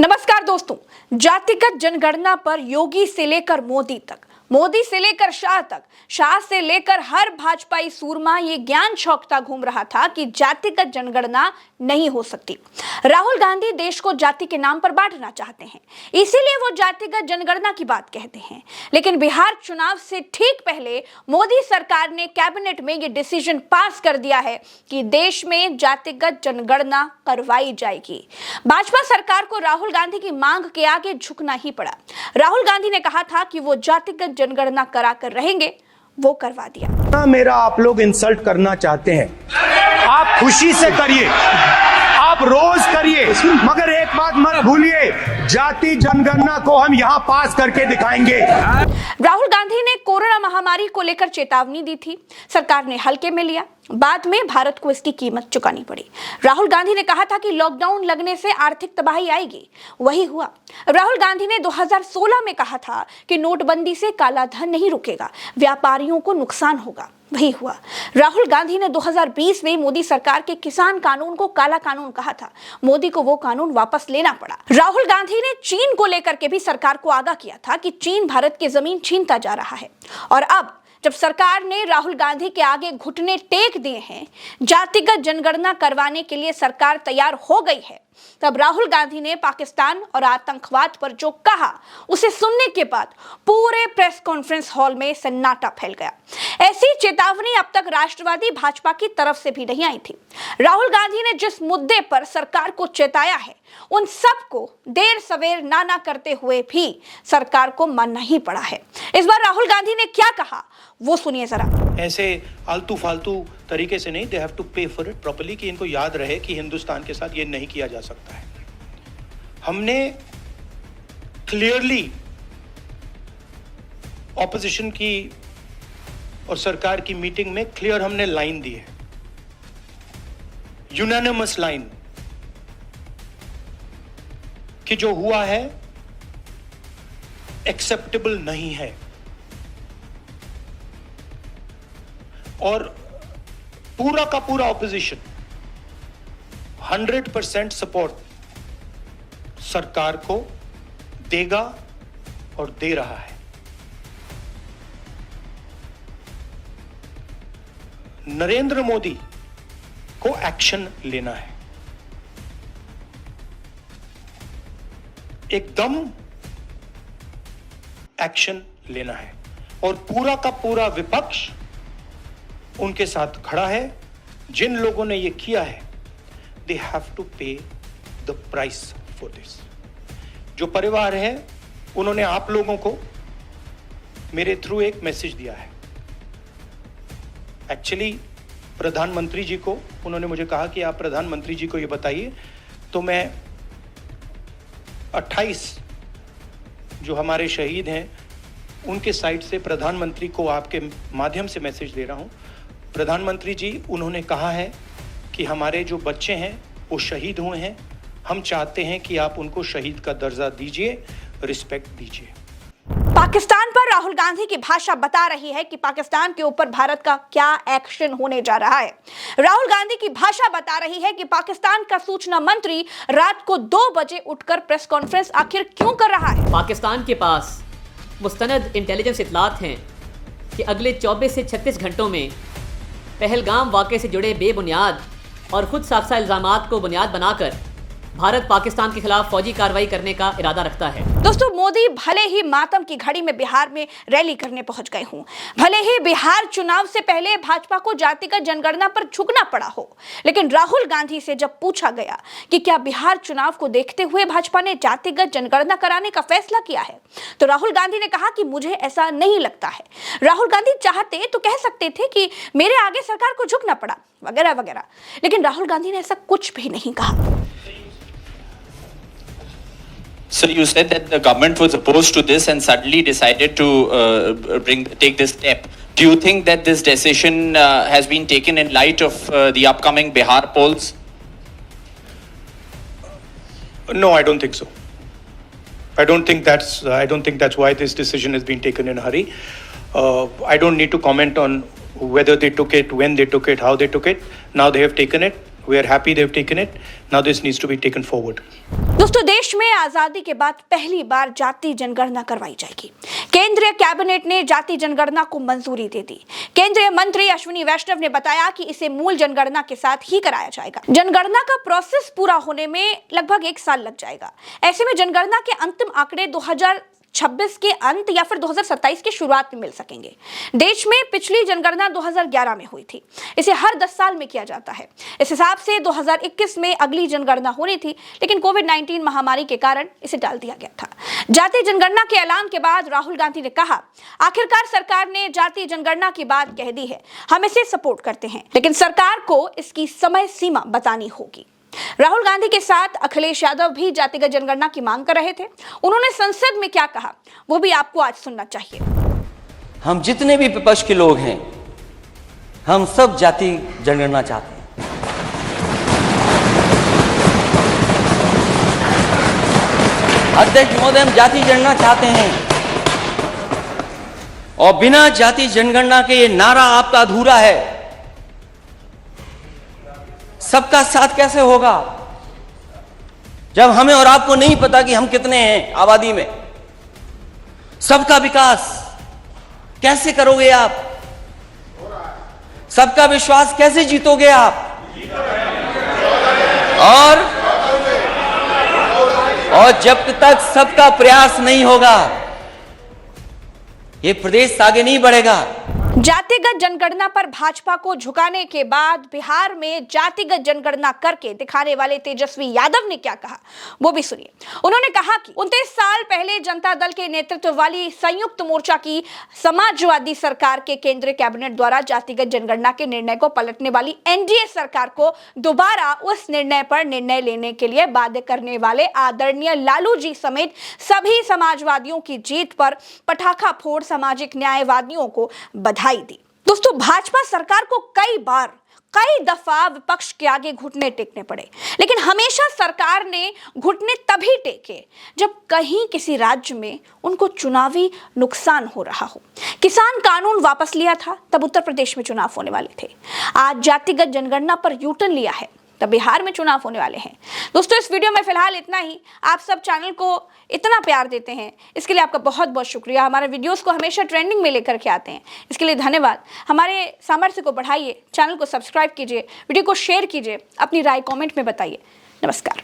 नमस्कार दोस्तों, जातिगत जनगणना पर योगी से लेकर मोदी तक, मोदी से लेकर शाह तक, शाह से लेकर हर भाजपाई सूरमा ये ज्ञान छौंकता घूम रहा था कि जातिगत जनगणना नहीं हो सकती। राहुल गांधी देश को जाति के नाम पर बांटना चाहते हैं, इसीलिए वो जातिगत जनगणना की बात कहते हैं। लेकिन बिहार चुनाव से ठीक पहले मोदी सरकार ने कैबिनेट में ये डिसीजन पास कर दिया है कि देश में जातिगत जनगणना करवाई जाएगी। भाजपा सरकार को राहुल गांधी की मांग के आगे झुकना ही पड़ा। राहुल गांधी ने कहा था कि वो जातिगत जनगणना कराकर रहेंगे, वो करवा दिया। मेरा आप लोग इंसल्ट करना चाहते हैं, आप खुशी से करिए, आप रोज करिए, मगर एक बात मत भूलिए, जाति जनगणना को हम यहां पास करके दिखाएंगे। राहुल गांधी ने कोरोना महामारी को लेकर चेतावनी दी थी, सरकार ने हल्के में लिया, बाद में भारत को इसकी कीमत चुकानी पड़ी। राहुल गांधी ने कहा था कि लॉकडाउन लगने से आर्थिक तबाही आएगी, वही हुआ। राहुल गांधी ने 2016 में कहा था कि नोटबंदी से काला धन नहीं रुकेगा, व्यापारियों को नुकसान होगा, वही हुआ। राहुल गांधी ने 2020 में मोदी सरकार के किसान कानून को काला कानून कहा था, मोदी को वो कानून वापस लेना पड़ा। राहुल गांधी ने चीन को लेकर के भी सरकार को आगाह किया था कि चीन भारत की जमीन छीनता जा रहा है। और अब जब सरकार ने राहुल गांधी के आगे घुटने टेक दिए हैं, जातिगत जनगणना करवाने के लिए सरकार तैयार हो गई है, तब राहुल गांधी ने पाकिस्तान और आतंकवाद पर जो कहा, उसे सुनने के बाद पूरे प्रेस कॉन्फ्रेंस हॉल में सन्नाटा फैल गया। ऐसी चेतावनी अब तक राष्ट्रवादी भाजपा की तरफ से भी नहीं आई थी। राहुल गांधी ने जिस मुद्दे पर सरकार को चेताया है, उन सबको देर सवेर नाना करते हुए भी सरकार को मानना ही पड़ा है। इस बार राहुल गांधी ने क्या कहा, वो सुनिए जरा। ऐसे आलतू फालतू तरीके से नहीं, दे हैव टू पे फॉर इट प्रॉपर्ली, कि इनको याद रहे कि हिंदुस्तान के साथ ये नहीं किया जा सकता है। हमने क्लियरली ऑपोजिशन की और सरकार की मीटिंग में क्लियर हमने लाइन दी है, यूनानिमस लाइन, कि जो हुआ है एक्सेप्टेबल नहीं है। और पूरा का पूरा ऑपोजिशन 100% सपोर्ट सरकार को देगा और दे रहा है। नरेंद्र मोदी को एक्शन लेना है, एकदम एक्शन लेना है, और पूरा का पूरा विपक्ष उनके साथ खड़ा है। जिन लोगों ने ये किया है, दे हैव टू पे द प्राइस फॉर दिस। जो परिवार है, उन्होंने आप लोगों को मेरे थ्रू एक मैसेज दिया है। एक्चुअली प्रधानमंत्री जी को उन्होंने मुझे कहा कि आप प्रधानमंत्री जी को ये बताइए, तो मैं 28 जो हमारे शहीद हैं, उनके साइड से प्रधानमंत्री को आपके माध्यम से मैसेज दे रहा हूं। प्रधानमंत्री जी, उन्होंने कहा है कि हमारे जो बच्चे हैं वो शहीद हुए हैं, हम चाहते हैं कि आप उनको शहीद का दर्जा दीजिए, रिस्पेक्ट दीजिए। पाकिस्तान पर राहुल गांधी की भाषा बता रही है कि पाकिस्तान के ऊपर भारत का क्या एक्शन होने जा रहा है। राहुल गांधी की भाषा बता रही है कि पाकिस्तान का सूचना मंत्री रात को 2 बजे उठकर प्रेस कॉन्फ्रेंस आखिर क्यों कर रहा है। पाकिस्तान के पास मुस्तनद इंटेलिजेंस इत्तलात हैं कि अगले 24 से 36 घंटों में पहलगाम वाक़े से जुड़े बेबुनियाद और खुद साफ़ इल्ज़ामात को बुनियाद बनाकर भारत पाकिस्तान के खिलाफ फौजी कार्रवाई करने का इरादा रखता है। दोस्तों, मोदी भले ही मातम की घड़ी में बिहार में रैली करने पहुंच गए हों, भले ही बिहार चुनाव से पहले भाजपा को जातिगत जनगणना पर झुकना पड़ा हो, लेकिन राहुल गांधी से जब पूछा गया कि क्या बिहार चुनाव को देखते हुए भाजपा ने जातिगत जनगणना कराने का फैसला किया है, तो राहुल गांधी ने कहा कि मुझे ऐसा नहीं लगता है। राहुल गांधी चाहते तो कह सकते थे कि मेरे आगे सरकार को झुकना पड़ा, वगैरह वगैरह, लेकिन राहुल गांधी ने ऐसा कुछ भी नहीं कहा। So you said that the government was opposed to this and suddenly decided to take this step. Do you think that this decision has been taken in light of the upcoming Bihar polls? No, I don't think so. I don't think that's why this decision has been taken in a hurry. I don't need to comment on whether they took it, when they took it, how they took it. Now they have taken it. We are happy they've taken it. Now this needs to be taken forward. दोस्तों, देश में आजादी के बाद पहली बार जाति जनगणना करवाई जाएगी। केंद्रीय कैबिनेट ने जाति जनगणना को मंजूरी दे दी। केंद्रीय मंत्री अश्विनी वैष्णव ने बताया कि इसे मूल जनगणना के साथ ही कराया जाएगा। जनगणना का प्रोसेस पूरा होने में लगभग 1 साल लग जाएगा। ऐसे में जनगणना के अंतिम आंकड़े 2026 के अंत या फिर 2027 की शुरुआत में मिल सकेंगे। देश में पिछली जनगणना 2011 में हुई थी। इसे हर 10 साल में किया जाता है। इस हिसाब से 2021 में अगली जनगणना होनी थी, लेकिन कोविड-19 महामारी के कारण इसे टाल दिया गया था। जाति जनगणना के ऐलान के बाद राहुल गांधी ने कहा, आखिरकार सरकार ने जाति जनगणना की बात कह दी है, हम इसे सपोर्ट करते हैं, लेकिन सरकार को इसकी समय सीमा बतानी होगी। राहुल गांधी के साथ अखिलेश यादव भी जातिगत जनगणना की मांग कर रहे थे। उन्होंने संसद में क्या कहा, वो भी आपको आज सुनना चाहिए। हम जितने भी विपक्ष के लोग हैं, हम सब जाति जनगणना चाहते हैं। अध्यक्ष महोदय, हम जाति जनगणना चाहते हैं और बिना जाति जनगणना के ये नारा आपका अधूरा है। सबका साथ कैसे होगा जब हमें और आपको नहीं पता कि हम कितने हैं आबादी में? सबका विकास कैसे करोगे आप? सबका विश्वास कैसे जीतोगे आप? और जब तक सबका प्रयास नहीं होगा, ये प्रदेश आगे नहीं बढ़ेगा। जातिगत जनगणना पर भाजपा को झुकाने के बाद बिहार में जातिगत जनगणना करके दिखाने वाले तेजस्वी यादव ने क्या कहा, वो भी सुनिए। उन्होंने कहा कि 29 साल पहले जनता दल के नेतृत्व वाली संयुक्त मोर्चा की समाजवादी सरकार के केंद्रीय कैबिनेट द्वारा जातिगत जनगणना के निर्णय को पलटने वाली एनडीए सरकार को दोबारा उस निर्णय पर निर्णय लेने के लिए बाध्य करने वाले आदरणीय लालू जी समेत सभी समाजवादियों की जीत पर पटाखा फोड़ सामाजिक न्यायवादियों को बधाई दी। दोस्तों, भाजपा सरकार को कई दफा विपक्ष के आगे घुटने टेकने पड़े, लेकिन हमेशा सरकार ने घुटने तभी टेके जब कहीं किसी राज्य में उनको चुनावी नुकसान हो रहा हो। किसान कानून वापस लिया था, तब उत्तर प्रदेश में चुनाव होने वाले थे। आज जातिगत जनगणना पर यूटर्न लिया है, तब बिहार में चुनाव होने वाले हैं। दोस्तों, इस वीडियो में फिलहाल इतना ही। आप सब चैनल को इतना प्यार देते हैं, इसके लिए आपका बहुत बहुत शुक्रिया। हमारे वीडियोस को हमेशा ट्रेंडिंग में लेकर के आते हैं, इसके लिए धन्यवाद। हमारे सामर्थ्य को बढ़ाइए, चैनल को सब्सक्राइब कीजिए, वीडियो को शेयर कीजिए, अपनी राय कमेंट में बताइए। नमस्कार।